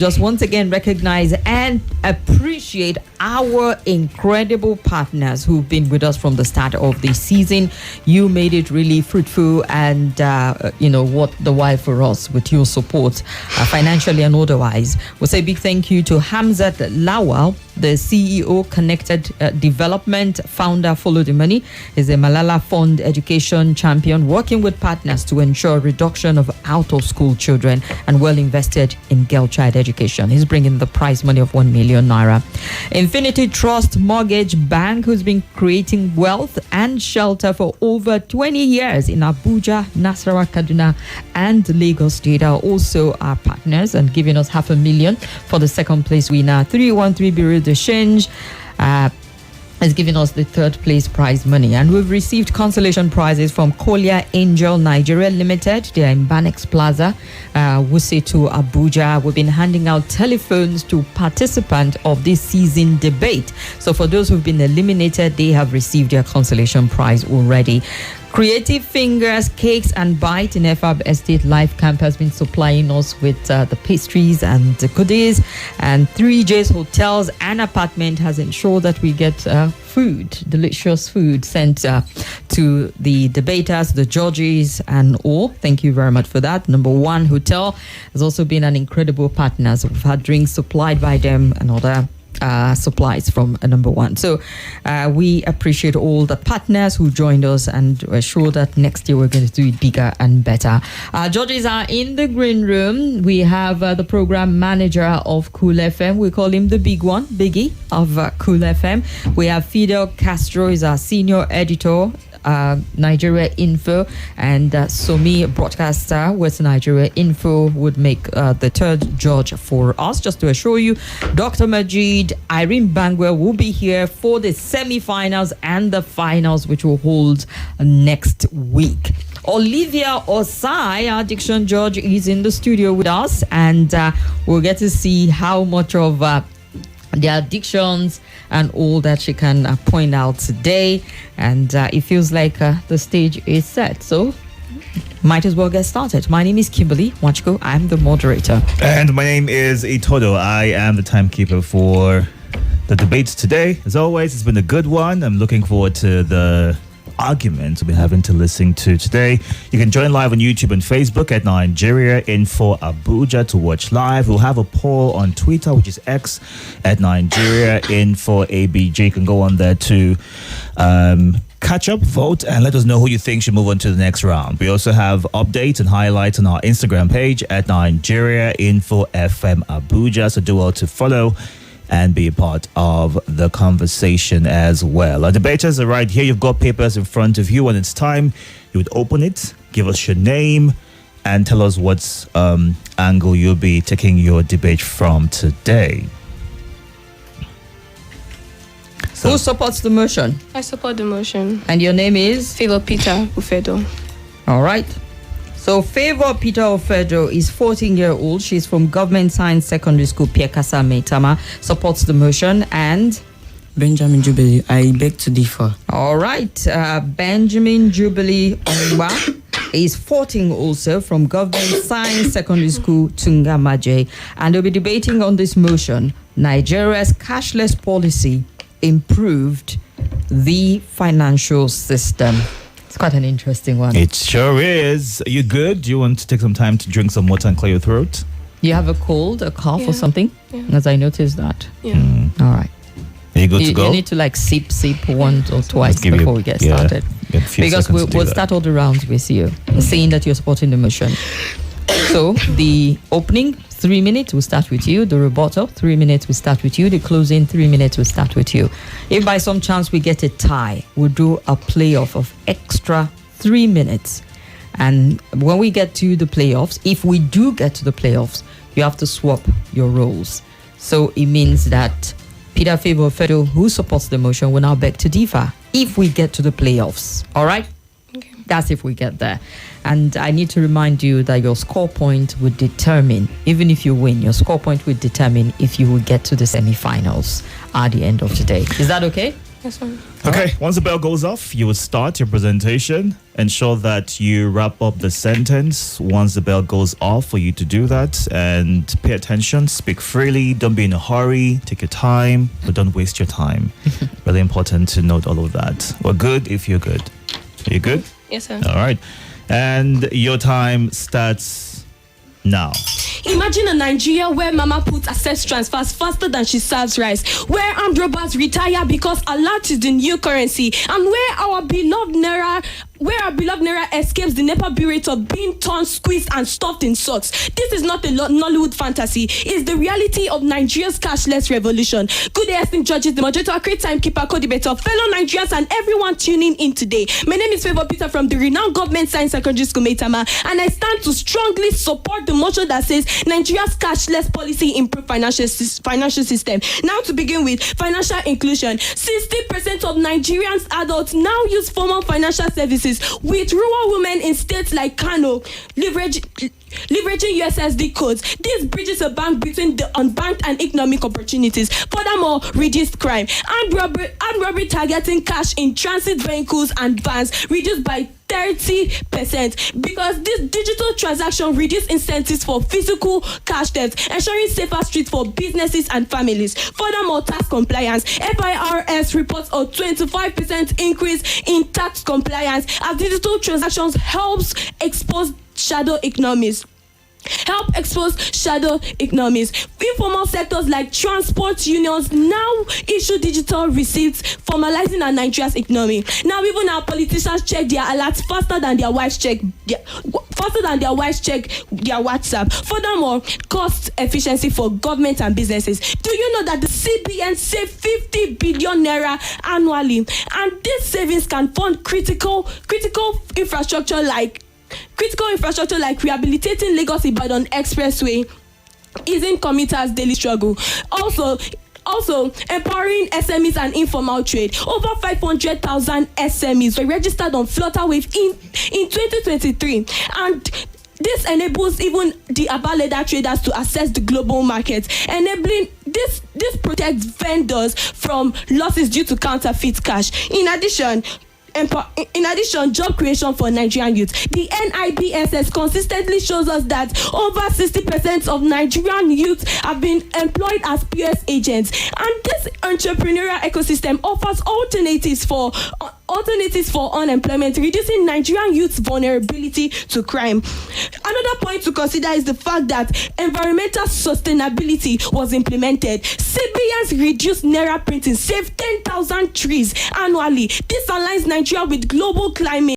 Just once again recognize and appreciate our incredible partners who've been with us from the start of the season. You made it really fruitful and, what the while for us with your support, financially and otherwise. We'll say a big thank you to Hamzat Lawal, the CEO, Connected Development, founder, Follow the Money. Is a Malala Fund education champion, working with partners to ensure reduction of out-of-school children and well invested in girl child education. He's bringing the prize money of 1 million naira. Infinity Trust Mortgage Bank, who's been creating wealth and shelter for over 20 years in Abuja, Nasarawa, Kaduna, and Lagos State, are also our partners and giving us 500,000 for the second place winner. 313 Bureau de Change is giving us the third place prize money. And we've received consolation prizes from Kolia Angel Nigeria Limited. They are in Banex Plaza, Wuse to Abuja. We've been handing out telephones to participants of this season debate. So for those who've been eliminated, they have received their consolation prize already. Creative Fingers Cakes and Bite in FAB Estate Life Camp has been supplying us with the pastries and the goodies. And 3J's Hotels and Apartment has ensured that we get food, delicious food sent to the debaters, the judges, and all. Thank you very much for that. Number One Hotel has also been an incredible partner. So we've had drinks supplied by them and other supplies from Number One. So we appreciate all the partners who joined us, and we're sure that next year we're going to do it bigger and better. Our judges are in the green room. We have the program manager of Cool FM. We call him the big one, Biggie of Cool FM. We have Fidel Castro is our senior editor, Nigeria Info, and Somi, broadcaster with Nigeria Info, would make the third judge for us. Just to assure you, Dr. Majid, Irene Bangwell will be here for the semi-finals and the finals, which will hold next week. Olivia Osai, our diction judge, is in the studio with us, and we'll get to see how much of their addictions and all that she can point out today. And it feels like the stage is set. So might as well get started. My name is Kimberly Wachko. I'm the moderator. And my name is Itodo. I am the timekeeper for the debates today. As always, it's been a good one. I'm looking forward to the arguments we'll be having to listen to today. You can join live on YouTube and Facebook at Nigeria Info Abuja to watch live. We'll have a poll on Twitter, which is X, at Nigeria Info ABJ. You can go on there to catch up, vote, and let us know who you think should move on to the next round. We also have updates and highlights on our Instagram page at Nigeria Info FM Abuja. So do well to follow and be a part of the conversation as well. Our debaters are right here. You've got papers in front of you. When it's time, you would open it, give us your name, and tell us what angle you'll be taking your debate from today. Who supports the motion? I support the motion. And your name is? FAVOUR UFEDO. All right. So FAVOUR UFEDO is 14-year-old. She's from Government Science Secondary School, Piekasa Maitama, supports the motion. And Benjamin Jubilee, I beg to differ. All right. Benjamin Jubilee Ongba is 14 also, from Government Science Secondary School, Tungamaje. And they'll be debating on this motion. Nigeria's cashless policy improved the financial system. It's quite an interesting one. It sure is. Are you good? Do you want to take some time to drink some water and clear your throat? You have a cold, a cough, or something? Yeah. As I noticed that. Yeah. All right. Are you good to go? You need to sip once or twice before we get started. Because we'll start all the rounds with you, saying that you're supporting the motion. So the opening, 3 minutes, we'll start with you. The rebuttal, 3 minutes, we'll start with you. The closing, 3 minutes, we'll start with you. If by some chance we get a tie, we'll do a playoff of extra 3 minutes. And when we get to the playoffs, if we do get to the playoffs, you have to swap your roles. So it means that Peter FAVOUR UFEDO, who supports the motion, will now beg to differ if we get to the playoffs. All right? Okay. That's if we get there. And I need to remind you that your score point would determine, even if you win, your score point would determine if you will get to the semi-finals at the end of the day. Is that okay? Yes, sir. Okay, once the bell goes off, you will start your presentation. Ensure that you wrap up the sentence once the bell goes off for you to do that. And pay attention, speak freely, don't be in a hurry, take your time, but don't waste your time. Really important to note all of that. We're good if you're good. Are you good? Yes, sir. All right. And your time starts now. Imagine a Nigeria where mama puts access transfers faster than she serves rice, where armed robbers retire because alert is the new currency, and where our beloved Naira escapes the NEPA berate of being torn, squeezed, and stuffed in socks. This is not a Nollywood fantasy. It's the reality of Nigeria's cashless revolution. Good day, esteemed judges, the moderator, great timekeeper, co-debater, fellow Nigerians, and everyone tuning in today. My name is FAVOUR Peter from the renowned Government Science Secondary School, Maitama, and I stand to strongly support the motion that says Nigeria's cashless policy improve financial system. Now, to begin with, financial inclusion. 60% of Nigerians adults now use formal financial services, with rural women in states like Kano leveraging USSD codes. This bridges a bank between the unbanked and economic opportunities. Furthermore, reduced crime. Armed robbery targeting cash in transit vehicles and vans reduced by 30%, because this digital transaction reduce incentives for physical cash debts, ensuring safer streets for businesses and families. Furthermore, tax compliance. FIRS reports a 25% increase in tax compliance as digital transactions helps expose shadow economies. Informal sectors like transport unions now issue digital receipts, formalizing our Nigeria's economy. Now, even our politicians check their alerts faster than their wives check their WhatsApp. Furthermore, cost efficiency for government and businesses. Do you know that the CBN save 50 billion naira annually, and these savings can fund critical infrastructure like rehabilitating Lagos-Ibadan Expressway, easing commuters' daily struggle. Also empowering SMEs and informal trade. Over 500,000 SMEs were registered on Flutterwave in 2023, and this enables even the Aba-led traders to access the global market, enabling this protects vendors from losses due to counterfeit cash. In addition, job creation for Nigerian youth. The NIBSS consistently shows us that over 60% of Nigerian youth have been employed as POS agents, and this entrepreneurial ecosystem offers alternatives for unemployment, reducing Nigerian youth's vulnerability to crime. Another point to consider is the fact that environmental sustainability was implemented. CBN's reduced naira printing saved 10,000 trees annually. This aligns Nigeria with global climate